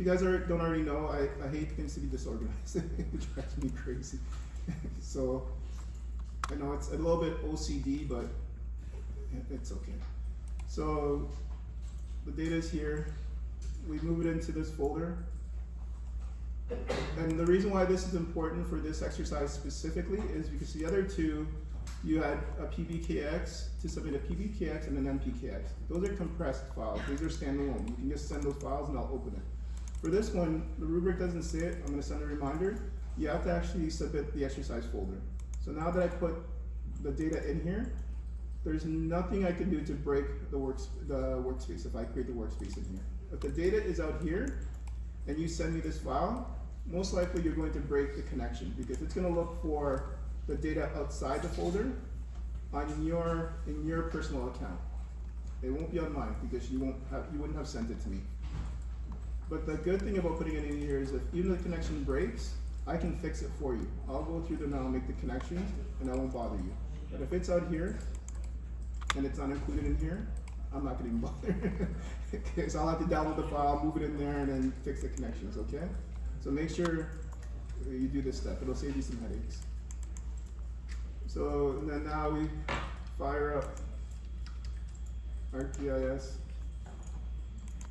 you guys don't already know, I hate things to be disorganized. It drives me crazy. So I know it's a little bit OCD, but it's okay. So the data is here. We move it into this folder. And the reason why this is important for this exercise specifically is because the other two, you had a PBKX to submit a PBKX and an MPKX. Those are compressed files. These are standalone. You can just send those files and I'll open it. For this one, the rubric doesn't say it. I'm going to send a reminder. You have to actually submit the exercise folder. So now that I put the data in here, there's nothing I can do to break the workspace if I create the workspace in here. If the data is out here and you send me this file, most likely you're going to break the connection because it's going to look for the data outside the folder in your personal account. It won't be on mine because you wouldn't have sent it to me. But the good thing about putting it in here is if even the connection breaks, I can fix it for you. I'll go through them now and make the connections and I won't bother you. But if it's out here and it's not included in here, I'm not gonna even bother. Okay, so I'll have to download the file, move it in there, and then fix the connections, okay? So make sure you do this step. It'll save you some headaches. So and then now we fire up ArcGIS.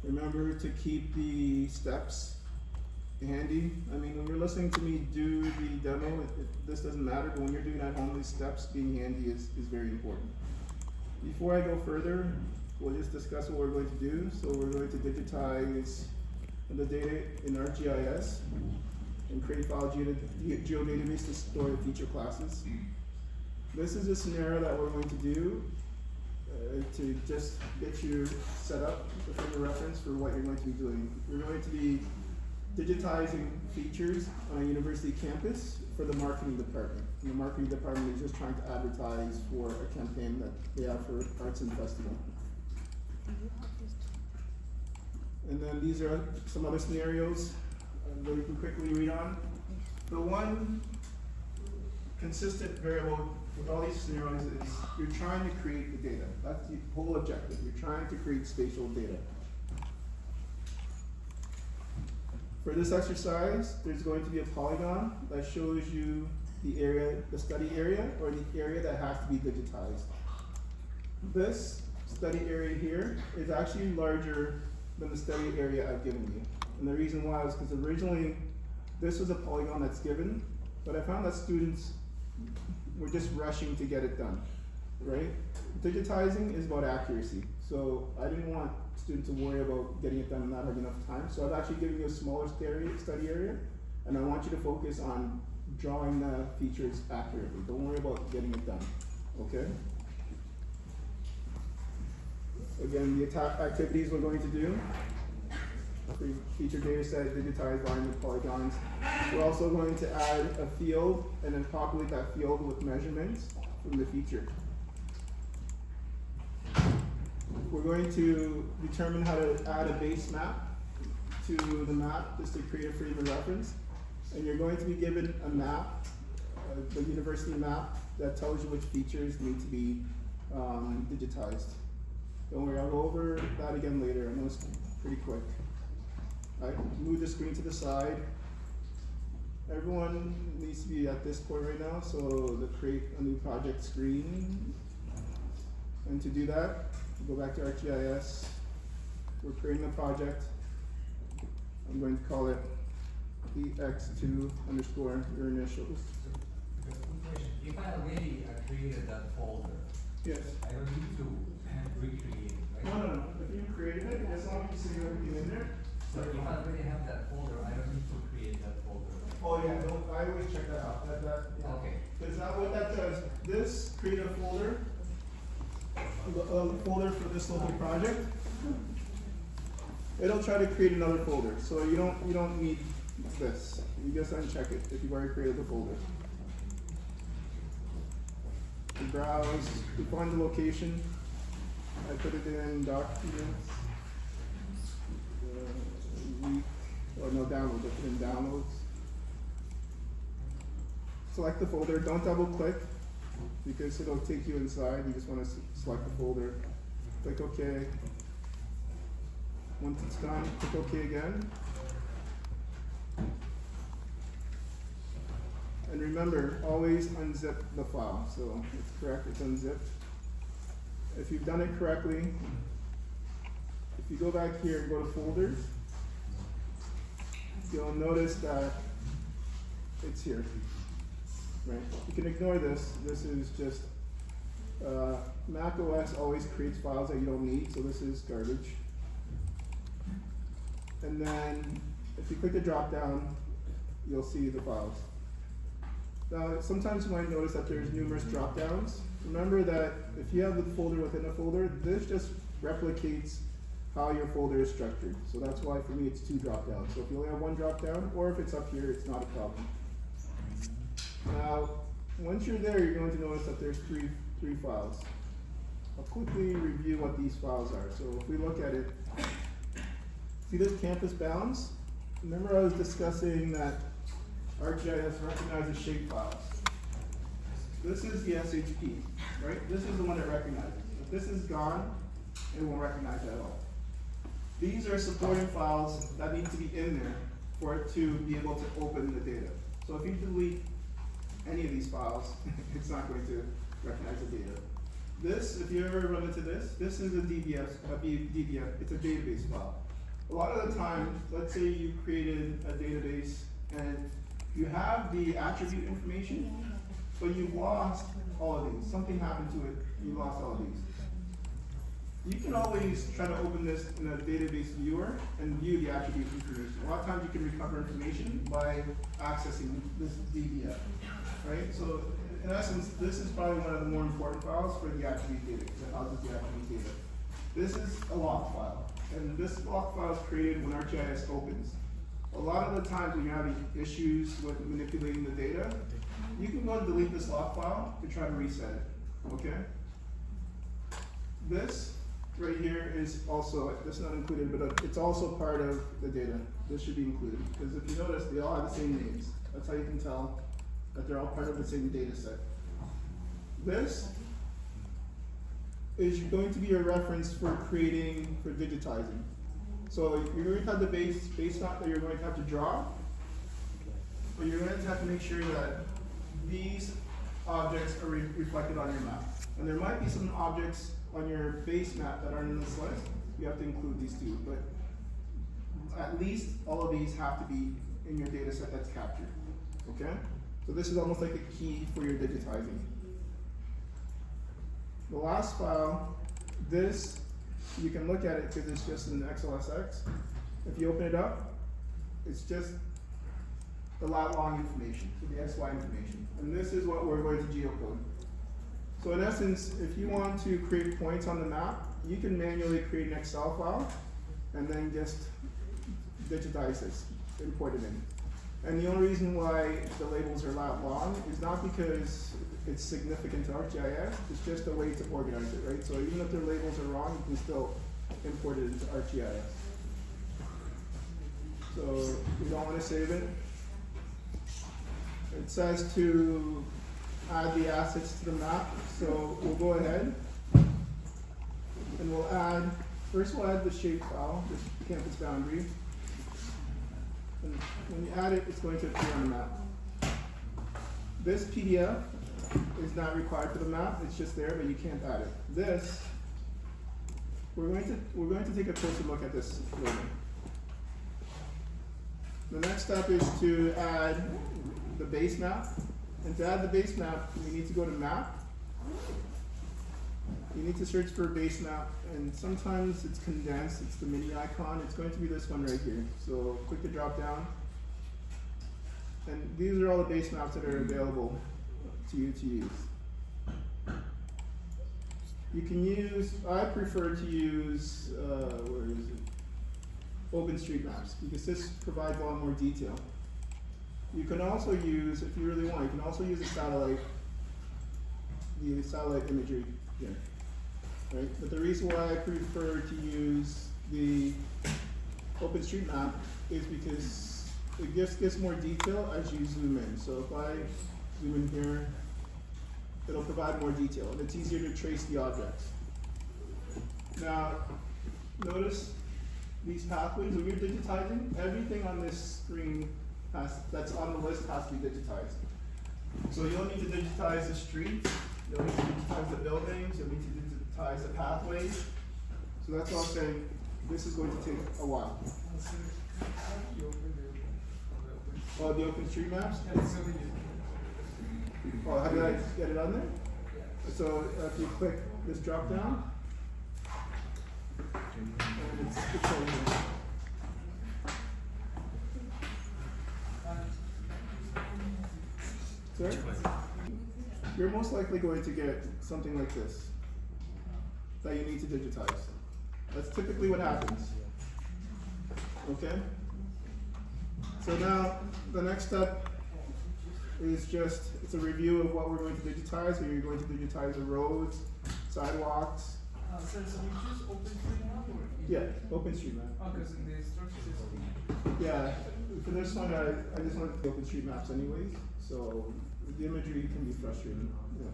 Remember to keep the steps handy. I mean, when you're listening to me do the demo, this doesn't matter, but when you're doing at home, these steps being handy is very important. Before I go further, we'll just discuss what we're going to do. So we're going to digitize the data in ArcGIS and create file geodatabase to store the feature classes. This is a scenario that we're going to do to just get you set up for the reference for what you're going to be doing. We're going to be digitizing features on a university campus for the marketing department. And the marketing department is just trying to advertise for a campaign that they have for Arts and Festival. And then these are some other scenarios that we can quickly read on. The one consistent variable with all these scenarios is you're trying to create the data. That's the whole objective. You're trying to create spatial data. For this exercise, there's going to be a polygon that shows you the area, the study area, or the area that has to be digitized. This study area here is actually larger than the study area I've given you. And the reason why is because originally this was a polygon that's given, but I found that students were just rushing to get it done, right? Digitizing is about accuracy. So I didn't want students to worry about getting it done and not having enough time. So I've actually given you a smaller study area, and I want you to focus on drawing the features accurately. Don't worry about getting it done, okay? Again, the activities we're going to do. Feature data set, digitize volume of polygons. We're also going to add a field and then populate that field with measurements from the feature. We're going to determine how to add a base map to the map just to create a frame of reference. And you're going to be given a map, the university map, that tells you which features need to be digitized. Don't worry, I'll go over that again later. I know it's pretty quick. Alright, move the screen to the side. Everyone needs to be at this point right now, so to create a new project screen. And to do that, go back to ArcGIS. We're creating a project. I'm going to call it EX2 underscore your initials. If I already created that folder, Yes. I don't need to recreate it, right? No. If you created it, as long as you see everything in there. So if I already have that folder, I don't need to create that folder. Oh yeah, I always check that out. Yeah. Okay. Because now what that does, this create a folder, folder for this local project. It'll try to create another folder, so you don't need this. You just uncheck it if you've already created the folder. You browse, you find the location. I put it in documents. Downloads. I put in downloads. Select the folder. Don't double click because it'll take you inside. You just want to select the folder. Click OK. Once it's done, click OK again. And remember, always unzip the file. So it's correct, it's unzipped. If you've done it correctly, if you go back here and go to folders, you'll notice that it's here. Right? You can ignore this. This is just Mac OS always creates files that you don't need, so this is garbage. And then if you click the drop down, you'll see the files. Now, sometimes you might notice that there's numerous drop downs. Remember that if you have the folder within a folder, this just replicates how your folder is structured. So that's why for me it's 2 drop downs. So if you only have 1 drop down, or if it's up here, it's not a problem. Now, once you're there, you're going to notice that there's three files. I'll quickly review what these files are. So if we look at it, see this campus bounds? Remember I was discussing that ArcGIS recognizes shape files. This is the SHP, right? This is the one it recognizes. If this is gone, it won't recognize it at all. These are supporting files that need to be in there for it to be able to open the data. So if you delete any of these files, it's not going to recognize the data. This, if you ever run into this is a DBF, it's a database file. A lot of the time, let's say you created a database and you have the attribute information, but you lost all of these. Something happened to it, you lost all of these. You can always try to open this in a database viewer and view the attribute information. A lot of times you can recover information by accessing this DBF, right? So in essence, this is probably one of the more important files for the attribute data, because it houses the attribute data. This is a log file, and this log file is created when ArcGIS opens. A lot of the times when you're having issues with manipulating the data, you can go and delete this log file to try to reset it, okay? This right here is also, this is not included, but it's also part of the data. This should be included, because if you notice, they all have the same names. That's how you can tell that they're all part of the same data set. This is going to be a reference for digitizing. So you're going to have the base map that you're going to have to draw, but you're going to have to make sure that these objects are reflected on your map. And there might be some objects on your base map that aren't in this list. You have to include these two, but at least all of these have to be in your data set that's captured, okay? So this is almost like a key for your digitizing. The last file, this, you can look at it because it's just an XLSX. If you open it up, it's just the lat long information, so the XY information. And this is what we're going to geocode. So in essence, if you want to create points on the map, you can manually create an Excel file and then just digitize this, import it in. And the only reason why the labels are lat long is not because it's significant to ArcGIS, it's just a way to organize it, right? So even if their labels are wrong, you can still import it into ArcGIS. So we don't want to save it. It says to add the assets to the map, so we'll go ahead and we'll add, first we'll add the shape file, this campus boundary. And when you add it, it's going to appear on the map. This PDF is not required for the map, it's just there, but you can't add it. This, we're going to take a closer look at this later. The next step is to add the base map. And to add the base map, you need to go to map. You need to search for base map, and sometimes it's condensed, it's the mini icon. It's going to be this one right here. So click the drop down. And these are all the base maps that are available to you to use. You can use, I prefer to use, where is it? OpenStreetMaps, because this provides a lot more detail. You can also use, if you really want, you can also use the satellite imagery here, right? But the reason why I prefer to use the OpenStreetMap is because it gives more detail as you zoom in. So if I zoom in here, it'll provide more detail, and it's easier to trace the objects. Now, notice these pathways, when you're digitizing, everything on this screen that's on the list has to be digitized. So you'll need to digitize the streets, you'll need to digitize the buildings, you'll need to digitize the pathways. So that's all I'm saying, this is going to take a while. Oh, the OpenStreetMaps? Oh, how did I get it on there? So if you click this drop down, and it's showing you. Sorry? You're most likely going to get something like this that you need to digitize. That's typically what happens. Okay? So now the next step is just, it's a review of what we're going to digitize. You're going to digitize the roads, sidewalks. So we choose OpenStreetMap or? Yeah, OpenStreetMap. Oh, because in the instructions it's Yeah, for this one, I just wanted the OpenStreetMaps anyways, so the imagery can be frustrating, yeah.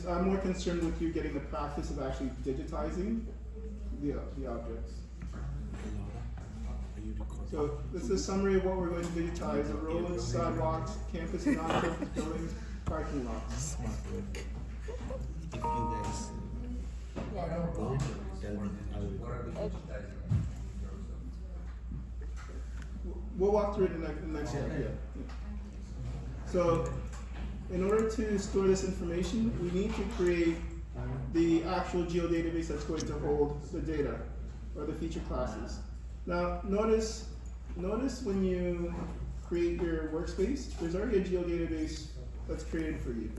I'm more concerned with you getting the practice of actually digitizing the objects. So this is a summary of what we're going to digitize: the roads, sidewalks, campus and non-campus buildings, parking lots. If you guys go, tell me, I will. What are we digitizing? We'll walk through it in the next step, yeah. So, in order to store this information, we need to create the actual geodatabase that's going to hold the data, or the feature classes. Now, notice when you create your workspace, there's already a geodatabase that's created for you.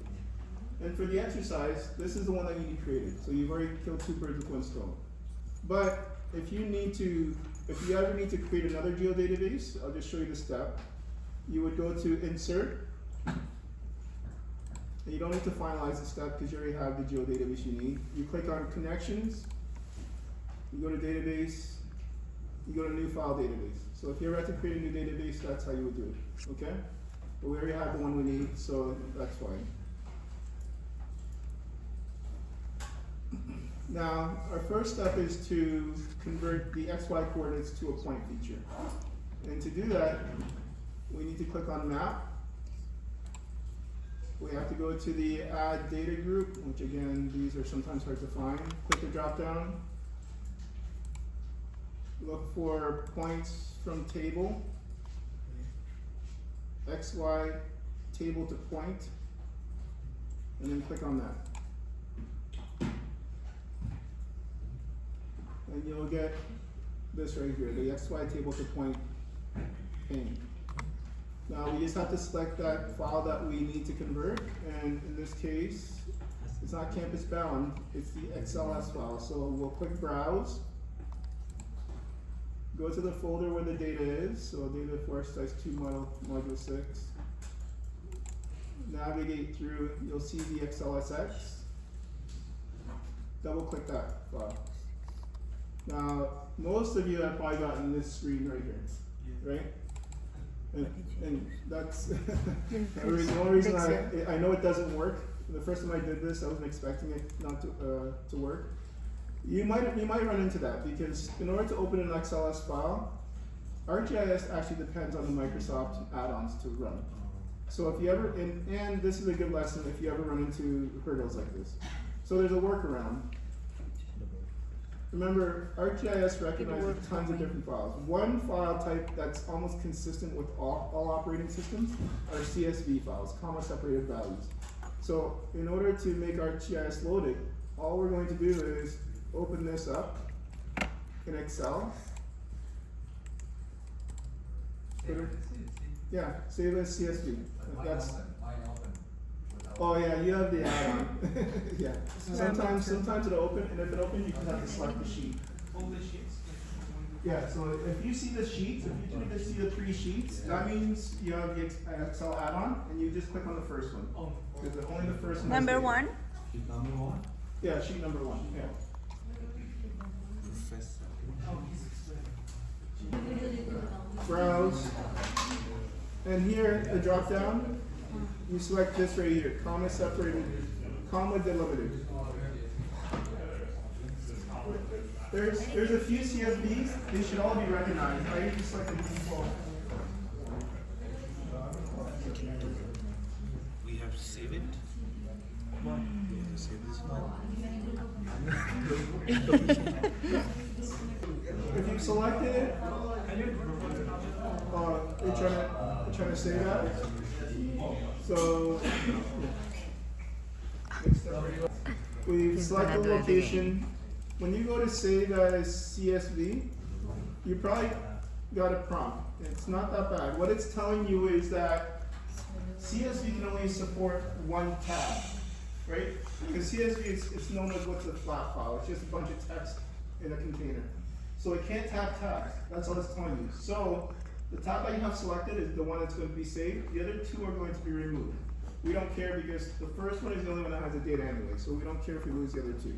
And for the exercise, this is the one that you need created. So you've already killed 2 birds with 1 stone. But if you ever need to create another geodatabase, I'll just show you the step. You would go to Insert, and you don't need to finalize the step because you already have the geodatabase you need. You click on Connections, you go to Database, you go to New File Database. So if you ever had to create a new database, that's how you would do it, okay? But we already have the one we need, so that's fine. Now, our first step is to convert the XY coordinates to a point feature. And to do that, we need to click on Map. We have to go to the Add Data group, which again, these are sometimes hard to find. Click the drop down. Look for points from table. XY table to point. And then click on that. And you'll get this right here, the XY table to point pane. Now we just have to select that file that we need to convert, and in this case, it's not campus bound, it's the XLS file. So we'll click Browse, go to the folder where the data is, so data for exercise 2 module 6. Navigate through, you'll see the XLSX. Double click that file. Now, most of you have probably gotten this screen right here, right? And that's the only reason I know it doesn't work. The first time I did this, I wasn't expecting it not to work. You might run into that because in order to open an XLS file, ArcGIS actually depends on the Microsoft add-ons to run. So if you ever, and this is a good lesson if you ever run into hurdles like this. So there's a workaround. Remember, ArcGIS recognizes tons of different files. One file type that's almost consistent with all operating systems are CSV files, comma separated values. So in order to make ArcGIS load it, all we're going to do is open this up in Excel. Yeah, save as CSV. That's. Oh yeah, you have the add-on. Yeah. Sometimes it'll open, and if it opens, you can have to select the sheet. all the sheets. Yeah, so if you see the sheets, if you just see the 3 sheets, that means you have the Excel add-on, and you just click on the first one. Oh. Because only the first one. Number 1? Sheet number 1? Yeah, sheet number 1, yeah. Professor. Oh, he's explaining. Browse. And here, the drop down, you select this right here, comma separated, comma delimited. There's a few CSVs, they should all be recognized. I usually select the default. save it? What? Yeah, save this file. If you've selected it, you're trying to save that. So we've selected the location. When you go to save as CSV, you probably got a prompt. It's not that bad. What it's telling you is that CSV can only support one tab, right? Because CSV it's known as what's a flat file. It's just a bunch of text in a container. So it can't have tabs. That's all it's telling you. So the tab that you have selected is the one that's going to be saved. The other two are going to be removed. We don't care because the first one is the only one that has the data anyway. So we don't care if we lose the other two.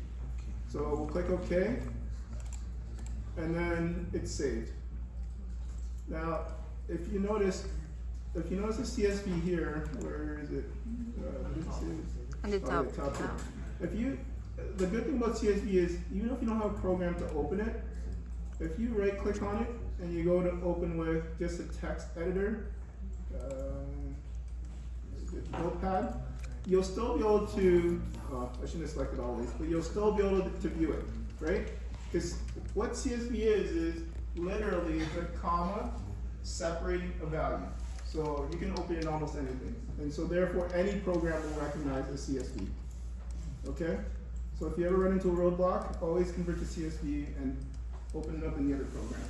So we'll click OK, and then it's saved. Now, if you notice the CSV here, where is it? On the top. Here. The good thing about CSV is, even if you don't have a program to open it, if you right click on it and you go to open with just a text editor, Notepad, you'll still be able to, I shouldn't have selected always, but you'll still be able to view it, right? Because what CSV is literally the comma separating a value. So you can open in almost anything. And so therefore any program will recognize a CSV. Okay? So if you ever run into a roadblock, always convert to CSV and open it up in the other program.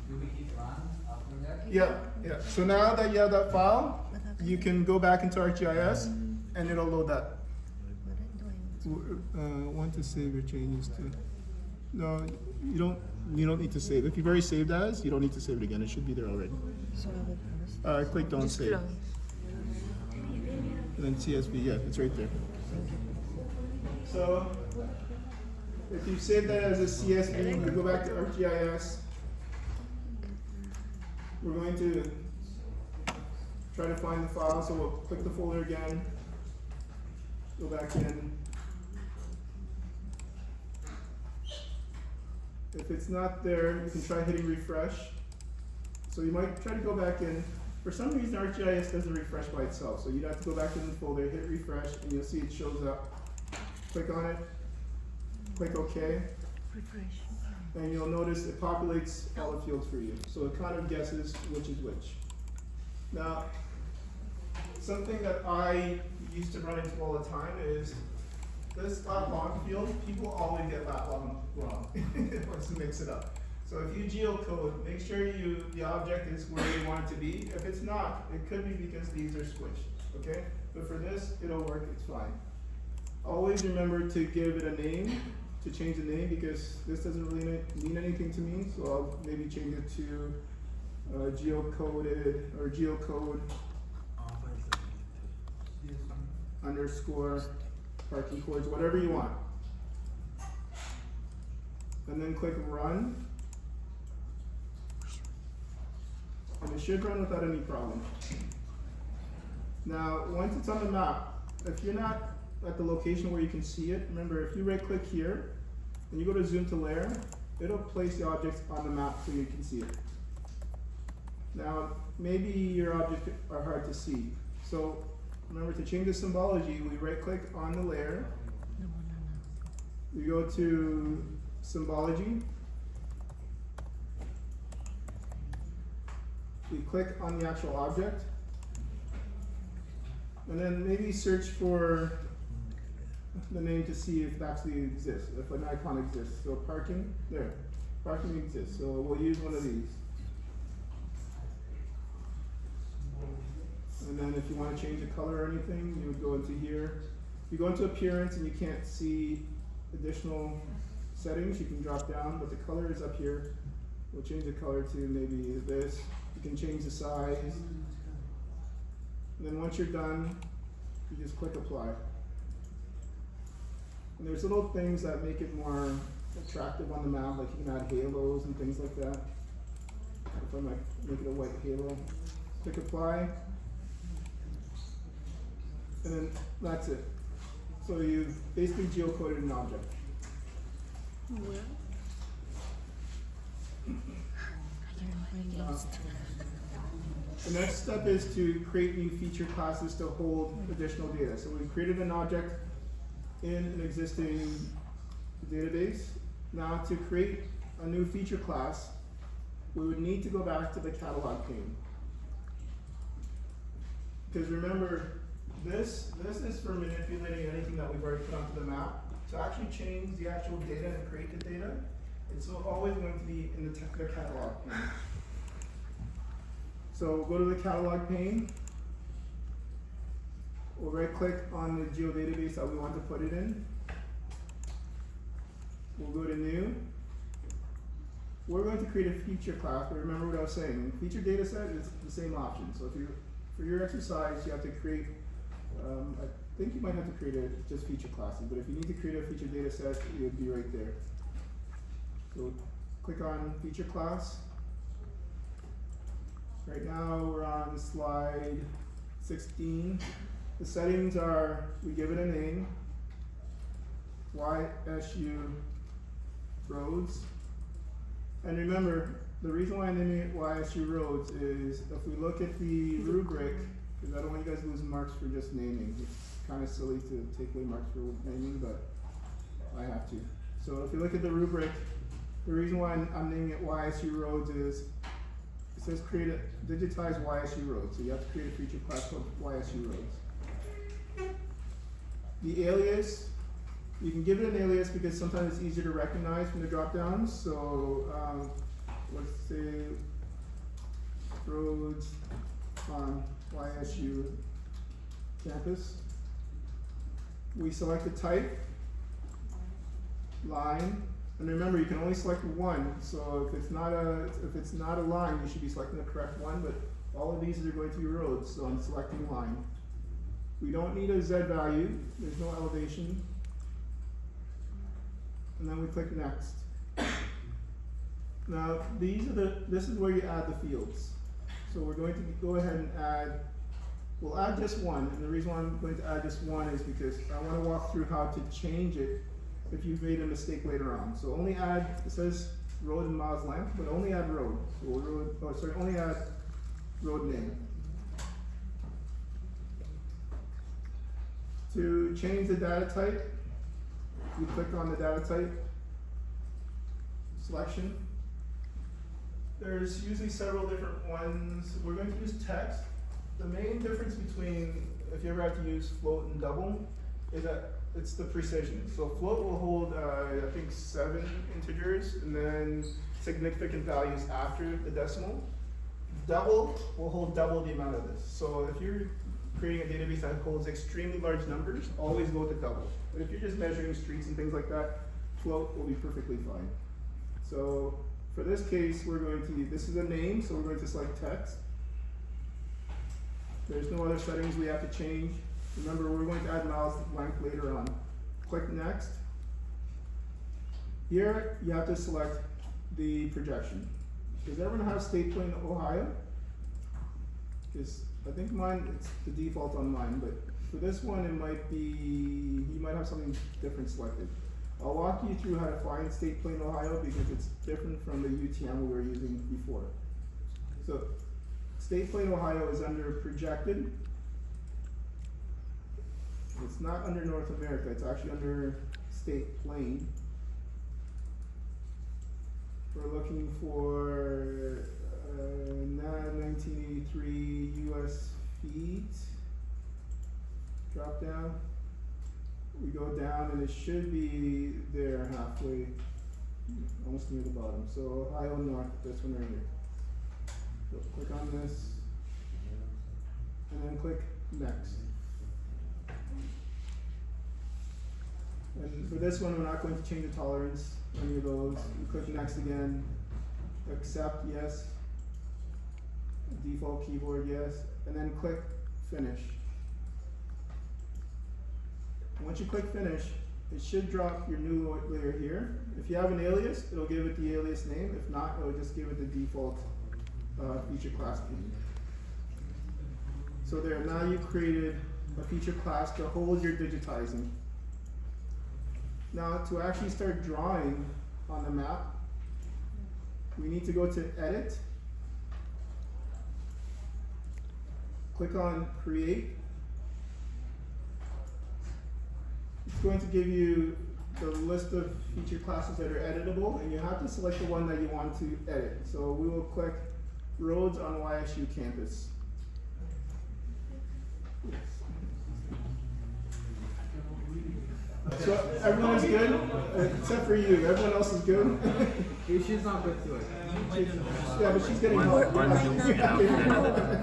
Do we keep run after that? Yeah. So now that you have that file, you can go back into ArcGIS and it'll load that. Want to save your changes to? No, you don't need to save. If you've already saved as, you don't need to save it again. It should be there already. Click don't save. And then CSV, yeah, it's right there. So if you save that as a CSV, we go back to ArcGIS. We're going to try to find the file, so we'll click the folder again, go back in. If it's not there, you can try hitting refresh. So you might try to go back in. For some reason, ArcGIS doesn't refresh by itself, so you'd have to go back in the folder, hit refresh, and you'll see it shows up. Click on it, click OK, and you'll notice it populates all the fields for you. So it kind of guesses which is which. Now, something that I used to run into all the time is this lat long field, people always get lat long wrong. Let's mix it up. So if you geocode, make sure the object is where you want it to be. If it's not, it could be because these are squished, okay? But for this, it'll work, it's fine. Always remember to give it a name, to change the name, because this doesn't really mean anything to me, so I'll maybe change it to geocoded, or geocode underscore parking codes, whatever you want. And then click run. And it should run without any problem. Now, once it's on the map, if you're not at the location where you can see it, remember if you right click here, and you go to zoom to layer, it'll place the objects on the map so you can see it. Now, maybe your objects are hard to see. So remember, to change the symbology, we right click on the layer, we go to symbology, we click on the actual object, and then maybe search for the name to see if it actually exists, if an icon exists. So parking, there, parking exists, so we'll use one of these. And then if you want to change the color or anything, you would go into here. If you go into appearance and you can't see additional settings, you can drop down, but the color is up here. We'll change the color to maybe this. You can change the size. And then once you're done, you just click apply. And there's little things that make it more attractive on the map, like you can add halos and things like that. If I might make it a white halo, click apply. And then that's it. So you've basically geocoded an object. The next step is to create new feature classes to hold additional data. So we've created an object in an existing database. Now to create a new feature class, we would need to go back to the catalog pane. Because remember, this is for manipulating anything that we've already put onto the map. To actually change the actual data and create the data, it's always going to be in the catalog pane. So we'll go to the catalog pane. We'll right click on the geodatabase that we want to put it in. We'll go to new. We're going to create a feature class, but remember what I was saying. Feature data set is the same option. So if you, for your exercise, you have to create, I think you might have to create just feature classes, but if you need to create a feature data set, it would be right there. So click on feature class. Right now we're on slide 16. The settings are, we give it a name, YSU roads. And remember, the reason why I'm naming it YSU roads is if we look at the rubric, because I don't want you guys to lose marks for just naming. It's kind of silly to take away marks for naming, but I have to. So if you look at the rubric, the reason why I'm naming it YSU roads is it says create a digitize YSU roads. So you have to create a feature class called YSU roads. The alias, you can give it an alias because sometimes it's easier to recognize from the drop downs. So let's say roads on YSU campus. We select the type, line, and remember you can only select one. So if it's not a line, you should be selecting the correct one. But all of these are going to be roads, so I'm selecting line. We don't need a Z value. There's no elevation. And then we click next. Now this is where you add the fields. So we're going to go ahead and add, we'll add just one, and the reason why I'm going to add just one is because I want to walk through how to change it if you've made a mistake later on. So only add, it says road and miles length, but only add road. So we'll only add road name. To change the data type, you click on the data type selection. There's usually several different ones. We're going to use text. The main difference between, if you ever have to use float and double, is that it's the precision. So float will hold, I think 7 integers and then significant values after the decimal. Double will hold double the amount of this. So if you're creating a database that holds extremely large numbers, always go with the double. But if you're just measuring streets and things like that, float will be perfectly fine. So for this case, we're going to, this is a name, so we're going to select text. There's no other settings we have to change. Remember, we're going to add miles length later on. Click next. Here, you have to select the projection. Does everyone have State Plane, Ohio? I think mine, it's the default on mine, but for this one, it might be, you might have something different selected. I'll walk you through how to find State Plane, Ohio, because it's different from the UTM we were using before. So, State Plane, Ohio is under projected. It's not under North America, it's actually under State Plane. We're looking for 1983 US feet. Drop down. We go down and it should be there halfway, almost near the bottom. So Ohio North, this one right here. So click on this, and then click next. And for this one, we're not going to change the tolerance, any of those. You click next again, accept, yes. Default keyboard, yes. And then click finish. Once you click finish, it should drop your new layer here. If you have an alias, it'll give it the alias name. If not, it'll just give it the default feature class name. So there, now you've created a feature class to hold your digitizing. Now to actually start drawing on the map, we need to go to edit, click on create. It's going to give you the list of feature classes that are editable, and you have to select the one that you want to edit. So we will click roads on YSU campus. So everyone is good, except for you. Everyone else is good. She's not good to it. Yeah, but she's getting help.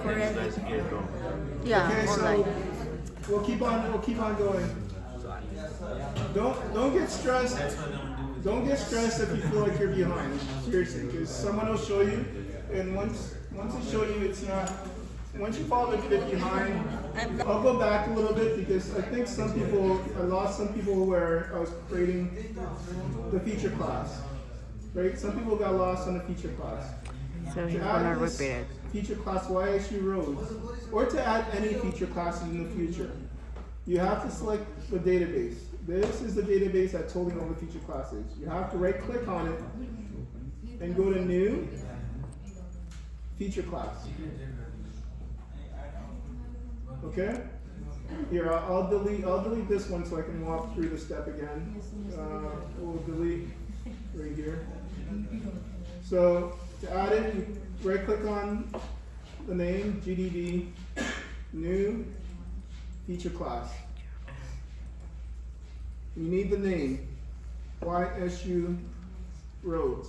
Correct. Yeah, Okay, so online. we'll keep on going. Don't get stressed. Don't get stressed if you feel like you're behind. Seriously, because someone will show you, and once they show you, it's not. Once you fall a bit behind, I'll go back a little bit because I think I lost some people where I was creating the feature class. Right? Some people got lost on the feature class. So he's To gonna add this repeat it. feature class YSU roads, or to add any feature classes in the future, you have to select the database. This is the database that's holding all the feature classes. You have to right click on it and go to new feature class. Okay? Here, I'll delete this one so I can walk through the step again. We'll delete right here. So to add it, you right click on the name, GDB, new feature class. You need the name, YSU roads.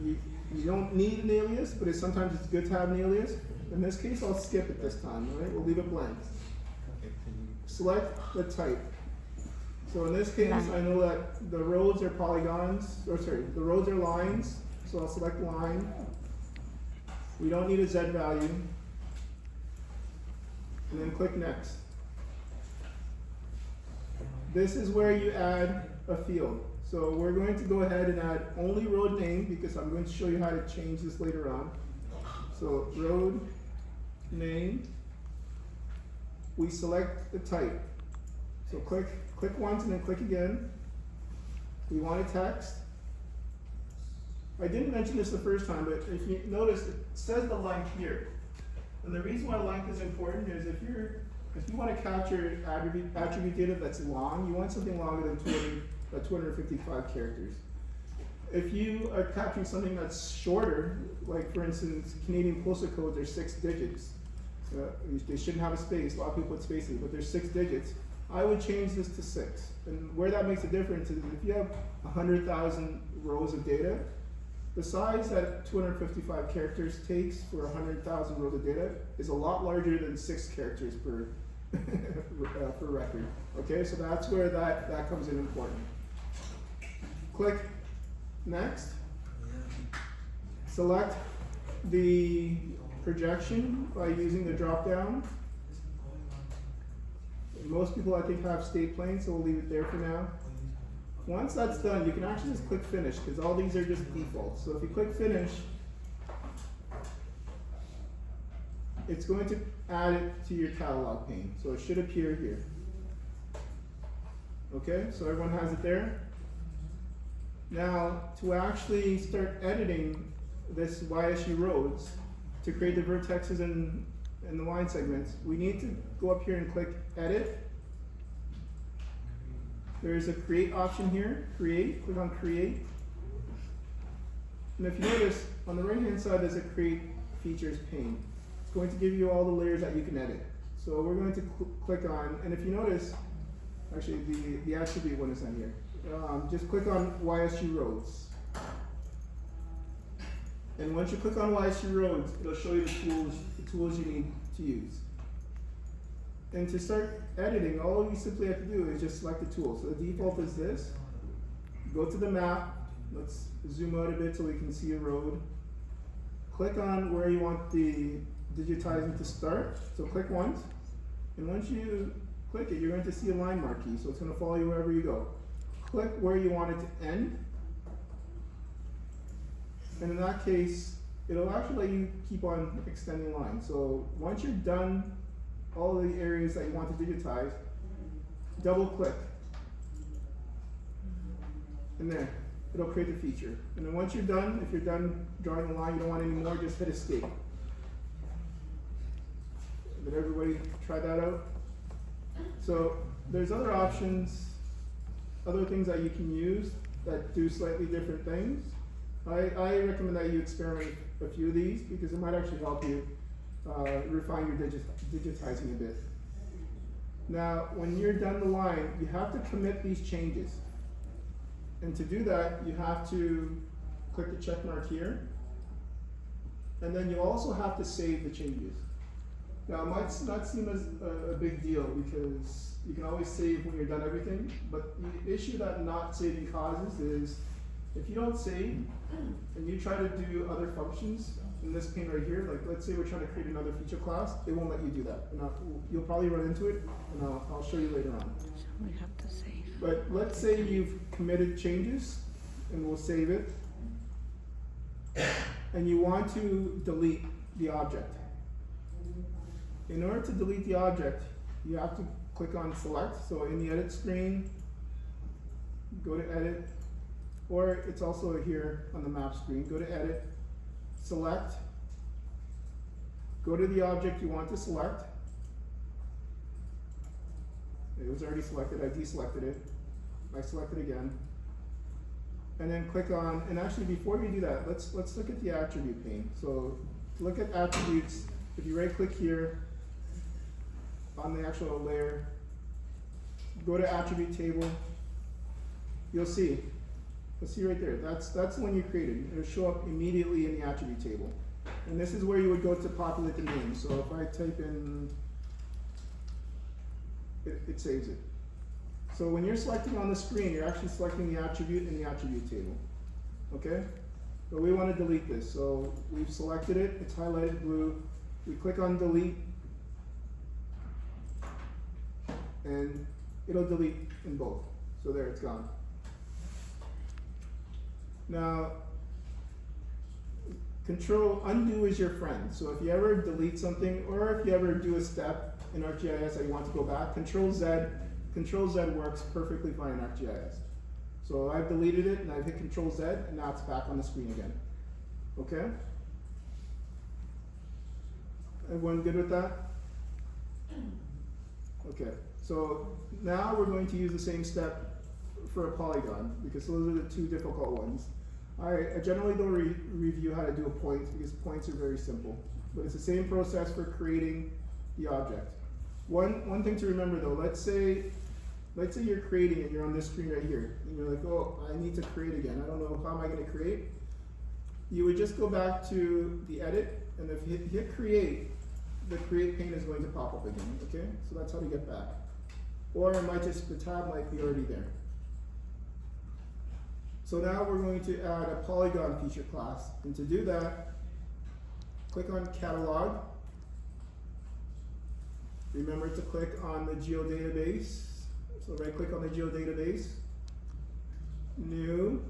You don't need an alias, but sometimes it's good to have an alias. In this case, I'll skip it this time, all right? We'll leave it blank. Select the type. So in this case, I know that the roads are polygons, the roads are lines, so I'll select line. We don't need a Z value. And then click next. This is where you add a field. So we're going to go ahead and add only road name because I'm going to show you how to change this later on. So road name, we select the type. So click once and then click again. We want a text. I didn't mention this the first time, but if you notice, it says the length here. And the reason why length is important is if you want to capture attribute data that's long, you want something longer than 255 characters. If you are capturing something that's shorter, like for instance, Canadian postal codes are 6 digits. They shouldn't have a space. A lot of people put spaces, but there's 6 digits. I would change this to 6. And where that makes a difference is if you have 100,000 rows of data, the size that 255 characters takes for 100,000 rows of data is a lot larger than 6 characters per per record. Okay, so that's where that comes in important. Click next. Select the projection by using the drop down. Most people I think have state planes, so we'll leave it there for now. Once that's done, you can actually just click finish because all these are just defaults. So if you click finish, it's going to add it to your catalog pane. So it should appear here. Okay, so everyone has it there. Now, to actually start editing this YSU roads, to create the vertexes and the line segments, we need to go up here and click edit. There's a create option here, create, click on create. And if you notice, on the right hand side there's a create features pane. It's going to give you all the layers that you can edit. So we're going to click on, and if you notice, actually the attribute one is on here. Just click on YSU roads. And once you click on YSU roads, it'll show you the tools you need to use. And to start editing, all you simply have to do is just select the tool. So the default is this. Go to the map. Let's zoom out a bit so we can see a road. Click on where you want the digitizing to start. So click once. And once you click it, you're going to see a line marquee. So it's going to follow you wherever you go. Click where you want it to end. And in that case, it'll actually let you keep on extending lines. So once you're done all the areas that you want to digitize, double click. And there, it'll create the feature. And then once you're done, if you're done drawing the line, you don't want any more, just hit escape. Did everybody try that out? So there's other options, other things that you can use that do slightly different things. I recommend that you experiment a few of these because it might actually help you refine your digitizing a bit. Now, when you're done the line, you have to commit these changes. And to do that, you have to click the check mark here. And then you also have to save the changes. Now, it might not seem as a big deal because you can always save when you're done everything, but the issue that not saving causes is if you don't save and you try to do other functions in this pane right here, like let's say we're trying to create another feature class, it won't let you do that. And you'll probably run into it, and I'll show you later on. So we have to save. But let's say you've committed changes, and we'll save it, and you want to delete the object. In order to delete the object, you have to click on select. So in the edit screen, go to edit, or it's also here on the map screen. Go to edit, select, go to the object you want to select. It was already selected, I deselected it. I select it again. And then click on, and actually before you do that, let's look at the attribute pane. So to look at attributes, if you right click here on the actual layer, go to attribute table, you'll see right there, that's the one you created. It'll show up immediately in the attribute table. And this is where you would go to populate the name. So if I type in, it saves it. So when you're selecting on the screen, you're actually selecting the attribute in the attribute table. Okay? But we want to delete this. So we've selected it, it's highlighted blue. We click on delete, and it'll delete in both. So there, it's gone. Now, control undo is your friend. So if you ever delete something, or if you ever do a step in ArcGIS that you want to go back, Control Z works perfectly fine in ArcGIS. So I've deleted it and I've hit Control Z and now it's back on the screen again. Okay? Everyone good with that? Okay, so now we're going to use the same step for a polygon because those are the two difficult ones. I generally don't review how to do a point because points are very simple, but it's the same process for creating the object. One thing to remember though, let's say you're creating and you're on this screen right here, and you're like, oh, I need to create again. I don't know, how am I going to create? You would just go back to the edit, and if you hit create, the create pane is going to pop up again, okay? So that's how to get back. Or it might just, the tab might be already there. So now we're going to add a polygon feature class, and to do that, click on catalog. Remember to click on the geodatabase. So right click on the geodatabase, new.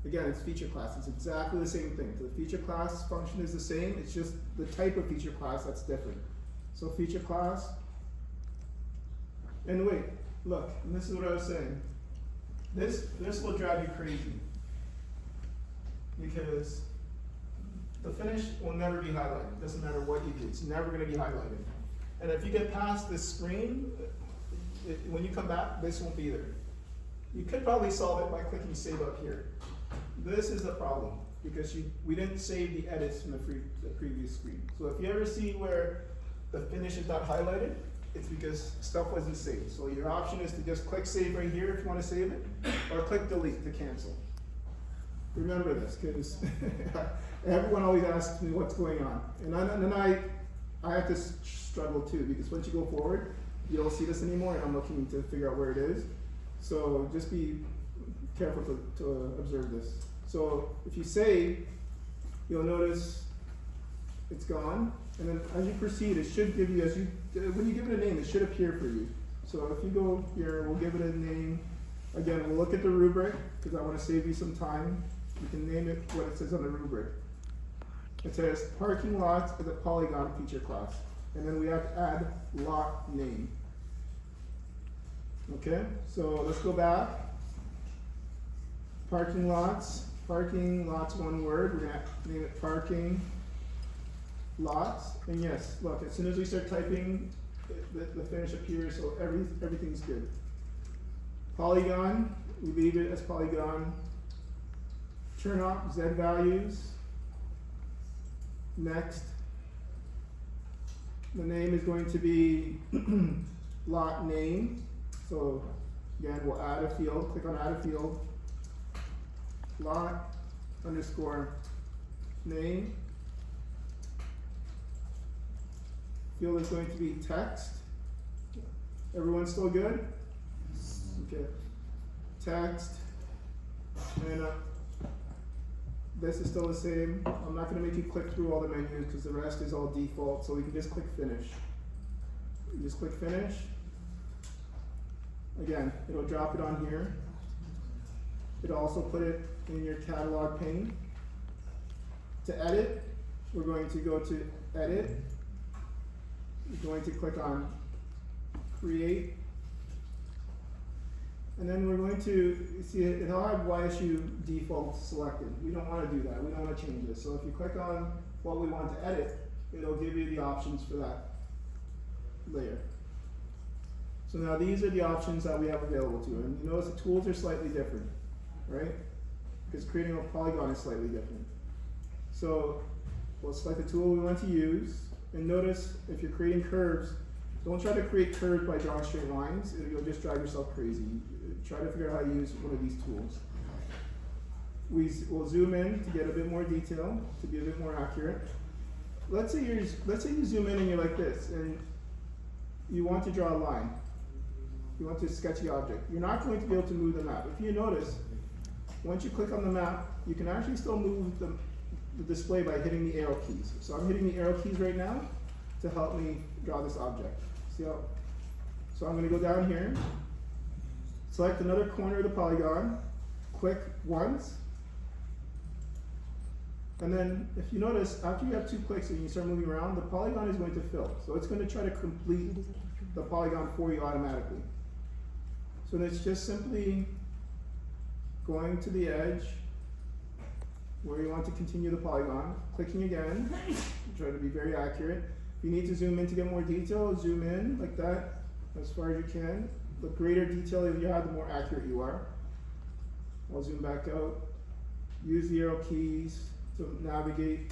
Again, it's feature class, it's exactly the same thing. So the feature class function is the same, it's just the type of feature class that's different. So feature class, and wait, look, and this is what I was saying. This will drive you crazy because the finish will never be highlighted. It doesn't matter what you do, it's never going to be highlighted. And if you get past this screen, when you come back, this won't be there. You could probably solve it by clicking save up here. This is the problem because we didn't save the edits from the previous screen. So if you ever see where the finish is not highlighted, it's because stuff wasn't saved. So your option is to just click save right here if you want to save it, or click delete to cancel. Remember this, because everyone always asks me what's going on. And then I have to struggle too, because once you go forward, you don't see this anymore, and I'm looking to figure out where it is. So just be careful to observe this. So if you save, you'll notice it's gone. And then as you proceed, it should give you, when you give it a name, it should appear for you. So if you go here, we'll give it a name. Again, we'll look at the rubric, because I want to save you some time. You can name it what it says on the rubric. It says parking lots is a polygon feature class. And then we have to add lot name. Okay, so let's go back. Parking lots one word. We're going to name it parking lots, and yes, look, as soon as we start typing, the finish appears, so everything's good. Polygon, we leave it as polygon. Turn off Z values. Next. The name is going to be lot name. So again, we'll add a field, click on add a field. Lot underscore name. Field is going to be text. Everyone still good? Okay. Text. And this is still the same. I'm not going to make you click through all the menus because the rest is all default, so we can just click finish. You just click finish. Again, it'll drop it on here. It'll also put it in your catalog pane. To edit, we're going to go to edit. We're going to click on create. And then we're going to see it'll have YSU default selected. We don't want to do that. We don't want to change this. So if you click on what we want to edit, it'll give you the options for that layer. So now these are the options that we have available to. And you notice the tools are slightly different, right? Because creating a polygon is slightly different. So we'll select the tool we want to use. And notice if you're creating curves, don't try to create curves by drawing straight lines. You'll just drive yourself crazy. Try to figure out how to use one of these tools. We'll zoom in to get a bit more detail, to be a bit more accurate. Let's say you zoom in and you're like this, and you want to draw a line. You want to sketch the object. You're not going to be able to move the map. If you notice, once you click on the map, you can actually still move the display by hitting the arrow keys. So I'm hitting the arrow keys right now to help me draw this object. See how? So I'm going to go down here, select another corner of the polygon, click once, and then if you notice, after you have 2 clicks and you start moving around, the polygon is going to fill. So it's going to try to complete the polygon for you automatically. So it's just simply going to the edge where you want to continue the polygon, clicking again, try to be very accurate. If you need to zoom in to get more detail, zoom in like that as far as you can. The greater detail you have, the more accurate you are. I'll zoom back out. Use the arrow keys to navigate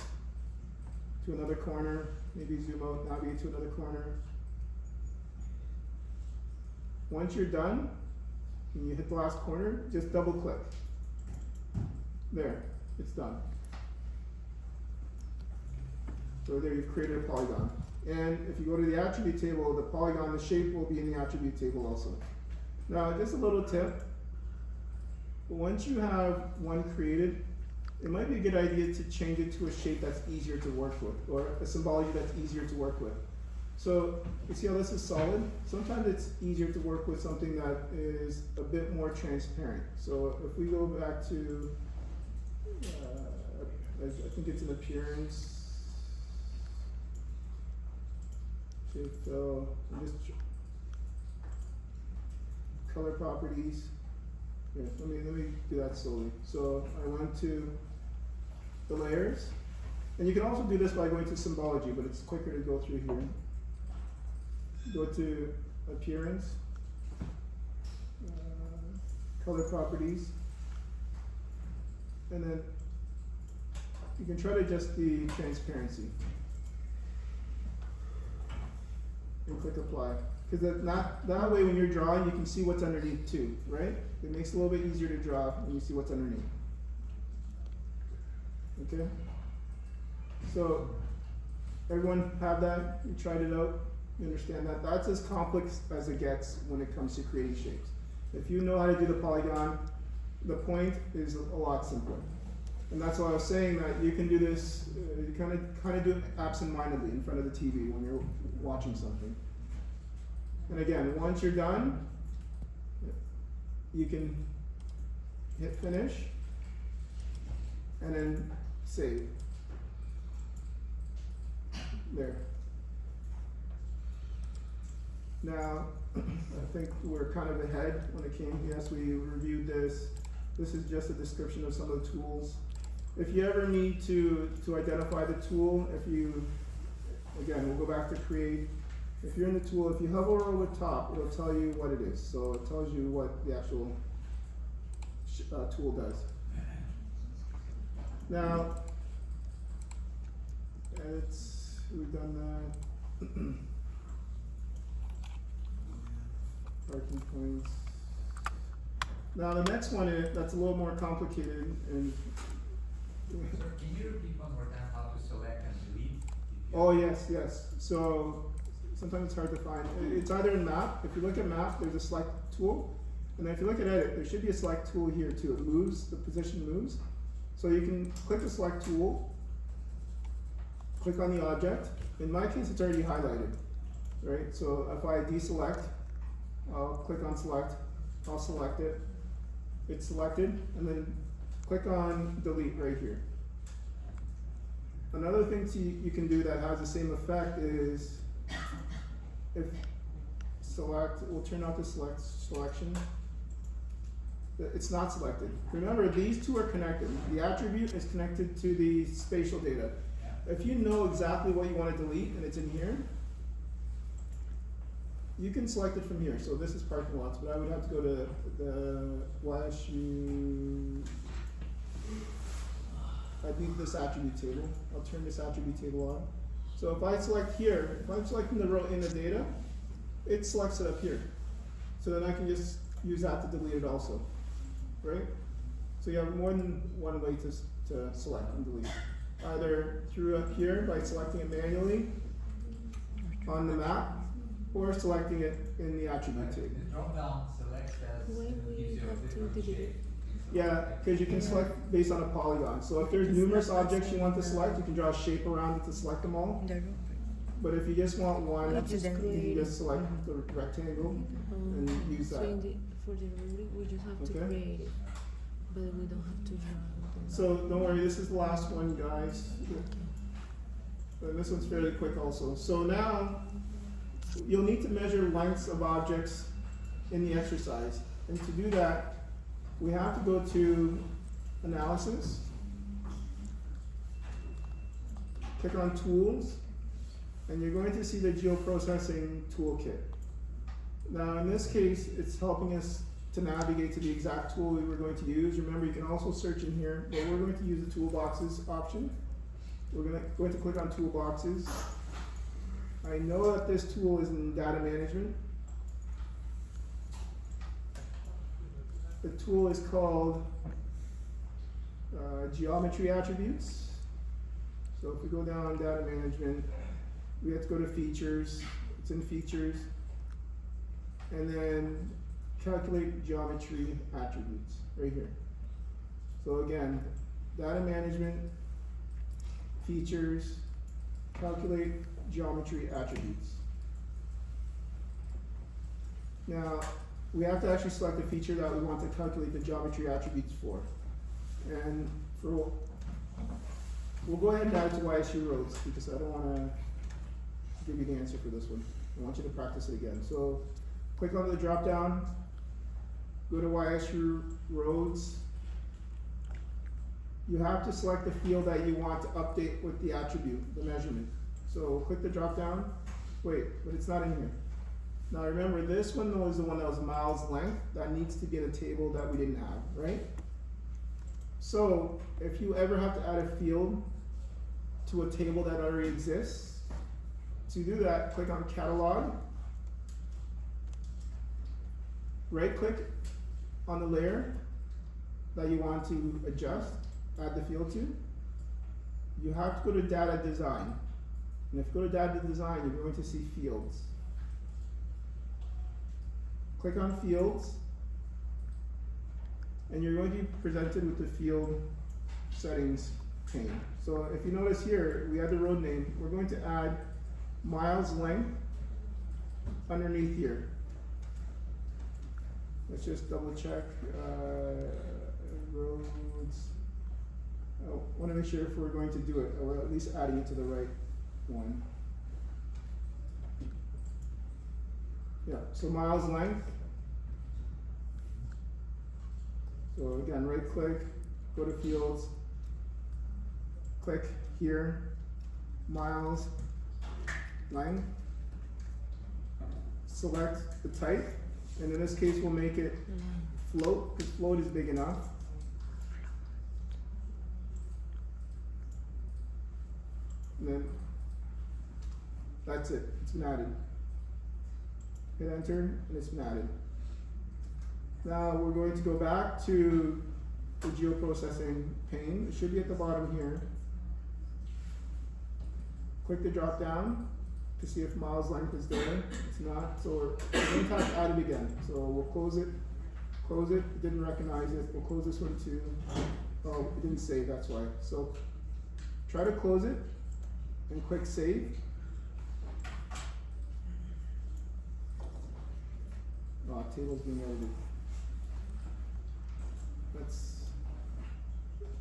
to another corner. Maybe zoom out, navigate to another corner. Once you're done, and you hit the last corner, just double click. There, it's done. So there you've created a polygon. And if you go to the attribute table, the polygon, the shape will be in the attribute table also. Now, just a little tip. Once you have one created, it might be a good idea to change it to a shape that's easier to work with, or a symbology that's easier to work with. So, you see how this is solid? Sometimes it's easier to work with something that is a bit more transparent. So if we go back to, I think it's an appearance, shape fill, just color properties. Yeah, let me do that slowly. So I went to the layers, and you can also do this by going to symbology, but it's quicker to go through here. Go to appearance, color properties, and then you can try to adjust the transparency. And click apply. Because that way when you're drawing, you can see what's underneath too, right? It makes it a little bit easier to draw when you see what's underneath. Okay? So, everyone have that? You tried it out? You understand that? That's as complex as it gets when it comes to creating shapes. If you know how to do the polygon, the point is a lot simpler. And that's why I was saying that you can do this, you kind of do it absent-mindedly in front of the TV when you're watching something. And again, once you're done, you can hit finish and then save. There. Now, I think we're kind of ahead when it came. Yes, we reviewed this. This is just a description of some of the tools. If you ever need to identify the tool, if you again, we'll go back to create. If you're in the tool, if you hover over the top, it'll tell you what it is. So it tells you what the actual tool does. Now, edits, we've done that. Parking points. Now the next one that's a little more complicated and Sir, can you repeat one more time how to select and delete? oh yes. So sometimes it's hard to find. It's either in map. If you look at map, there's a select tool. And then if you look at edit, there should be a select tool here too. It moves, the position moves. So you can click the select tool, click on the object. In my case, it's already highlighted, right? So if I deselect, I'll click on select, I'll select it. It's selected, and then click on delete right here. Another thing you can do that has the same effect is if select, we'll turn off the selection. It's not selected. Remember, these two are connected. The attribute is connected to the spatial data. If you know exactly what you want to delete and it's in here, you can select it from here. So this is parking lots, but I would have to go to the YSU. I need this attribute table. I'll turn this attribute table on. So if I select here, if I'm selecting the row in the data, it selects it up here. So then I can just use that to delete it also, right? So you have more than one way to select and delete. Either through up here by selecting it manually on the map, or selecting it in the attribute table. The drop down selects as Why and we gives you a have to different delete shape. it? Yeah, because you can select based on a polygon. So if there's numerous objects you want to select, you can draw a shape around it to select them all. But if you just want one, Let's you just can create- just select the rectangle and use So that. in the, for the rubric, we just have to Okay. create it, but we don't have to draw it. So don't worry, this is the last one, guys. And this one's fairly quick also. So now, you'll need to measure lengths of objects in the exercise. And to do that, we have to go to Analysis, click on Tools, and you're going to see the Geoprocessing Toolkit. Now in this case, it's helping us to navigate to the exact tool we were going to use. Remember, you can also search in here, but we're going to use the Toolboxes option. We're going to click on Toolboxes. I know that this tool is in Data Management. The tool is called Geometry Attributes. So if we go down Data Management, we have to go to Features. It's in Features. And then Calculate Geometry Attributes, right here. So again, Data Management, Features, Calculate Geometry Attributes. Now, we have to actually select the feature that we want to calculate the geometry attributes for. And we'll go ahead and add it to YSU roads because I don't want to give you the answer for this one. I want you to practice it again. So click on the drop down, go to YSU roads. You have to select the field that you want to update with the attribute, the measurement. So click the drop down. Wait, but it's not in here. Now remember, this one though is the one that was miles length. That needs to get a table that we didn't have, right? So if you ever have to add a field to a table that already exists, to do that, click on Catalog. Right click on the layer that you want to adjust, add the field to. You have to go to Data Design. And if you go to Data Design, you're going to see Fields. Click on Fields, and you're going to be presented with the field settings pane. So if you notice here, we have the road name. We're going to add miles length underneath here. Let's just double check roads. I want to make sure if we're going to do it, or at least adding it to the right one. Yeah, so miles length. So again, right click, go to fields, click here, miles, line. Select the type, and in this case, we'll make it float, because float is big enough. And then, that's it, it's been added. Hit enter, and it's been added. Now, we're going to go back to the geoprocessing pane, it should be at the bottom here. Click the drop down to see if miles length is there, it's not, so we're going to have to add it again. So we'll close it, it didn't recognize it, we'll close this one too. Oh, it didn't save, that's why. So try to close it and click save. Oh, table's being edited.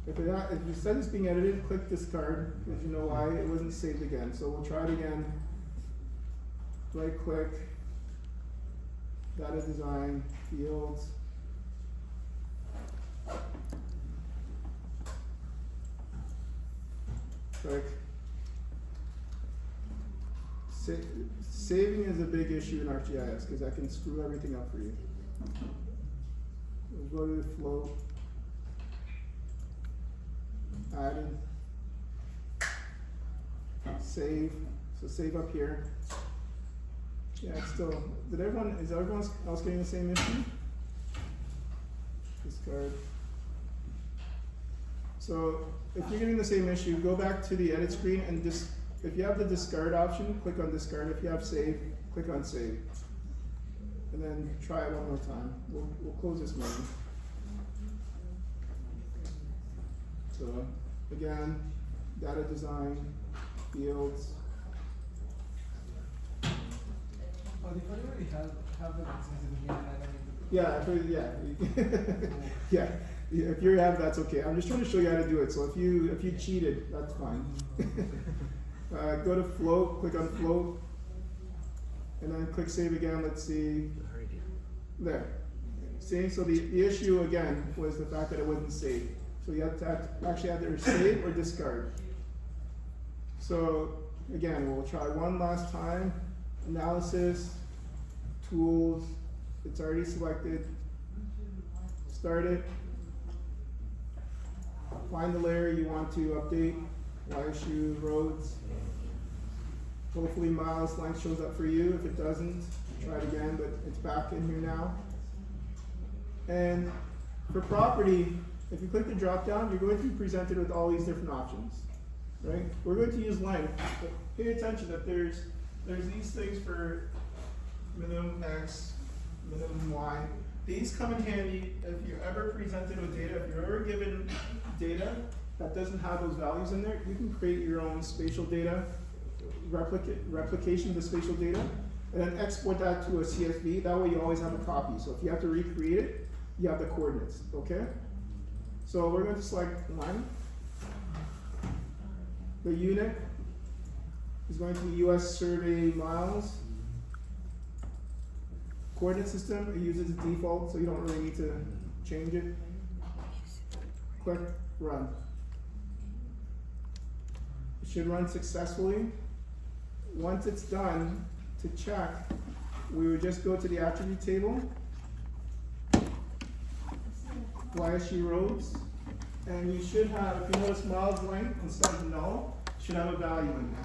If it says it's being edited, click discard, because you know why, it wasn't saved again. So we'll try it again. Right click, data design, fields. Click. Saving is a big issue in ArcGIS because that can screw everything up for you. We'll go to the flow. Added. Save. So save up here. Yeah, it's still. Is everyone else getting the same issue? Discard. So if you're getting the same issue, go back to the edit screen and just, if you have the discard option, click on discard. If you have save, click on save. And then try it one more time. We'll close this menu. So again, data design, fields. Oh, they already have it since the beginning. Yeah, yeah. If you have, that's okay. I'm just trying to show you how to do it. So if you cheated, that's fine. Go to float, click on float, and then click save again. Let's see. There. See, so the issue again was the fact that it wasn't saved. So you have to actually either save or discard. So again, we'll try one last time. Analysis, tools, it's already selected. Start it. Find the layer you want to update. YSU, roads. Hopefully miles length shows up for you. If it doesn't, try it again, but it's back in here now. And for property, if you click the drop down, you're going to be presented with all these different options, right? We're going to use length, but pay attention that there's these things for minimum X, minimum Y. These come in handy if you're ever presented with data, if you're ever given data that doesn't have those values in there, you can create your own spatial data, replication of the spatial data, and then export that to a CSV. That way you always have a copy. So if you have to recreate it, you have the coordinates, okay? So we're going to select one. The unit is going to be US survey miles. Coordinate system, it uses the default, so you don't really need to change it. Click run. It should run successfully. Once it's done, to check, we would just go to the attribute table, YSU roads, and you should have, if you notice miles length instead of null, should have a value in there.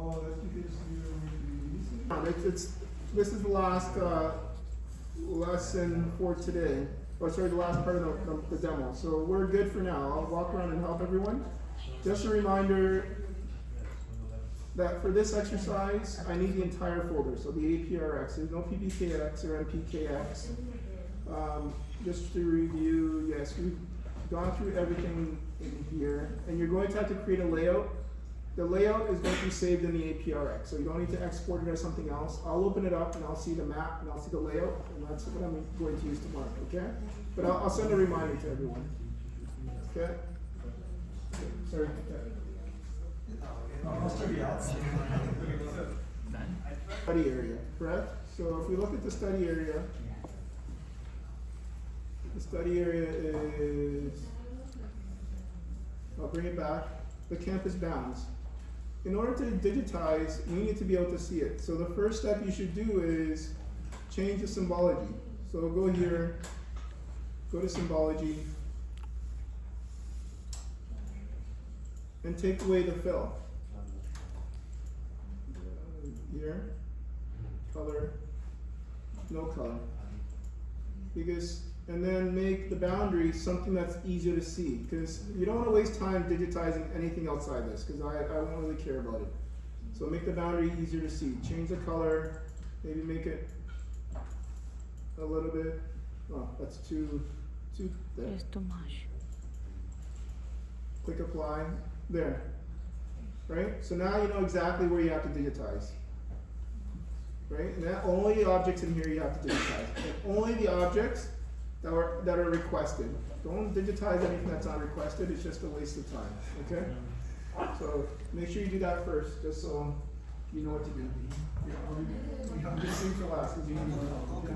Oh, that's because you're This is the last lesson for today. Oh, sorry, the last part of the demo. So we're good for now. I'll walk around and help everyone. Just a reminder that for this exercise, I need the entire folder. So the APRX, there's no PBKX or MPKX. Just to review, yes, we've gone through everything in here, and you're going to have to create a layout. The layout is going to be saved in the APRX, so you don't need to export it as something else. I'll open it up and I'll see the map and I'll see the layout, and that's what I'm going to use tomorrow, okay? But I'll send a reminder to everyone, okay? Sorry. Study area, correct? So if we look at the study area is I'll bring it back, the campus bounds. In order to digitize, you need to be able to see it. So the first step you should do is change the symbology. So go here, go to symbology, and take away the fill. Here, color, no color. Because, and then make the boundary something that's easier to see. Because you don't want to waste time digitizing anything outside this, because I won't really care about it. So make the boundary easier to see. Change the color, maybe make it a little bit, oh, that's too there. It's too much. Click apply, there. Right? So now you know exactly where you have to digitize. Right? And that only the objects in here you have to digitize. And only the objects that are requested. Don't digitize anything that's not requested, it's just a waste of time. Okay? So make sure you do that first, just so you know what to do. You have this thing for last, 'cause you need to know. Okay,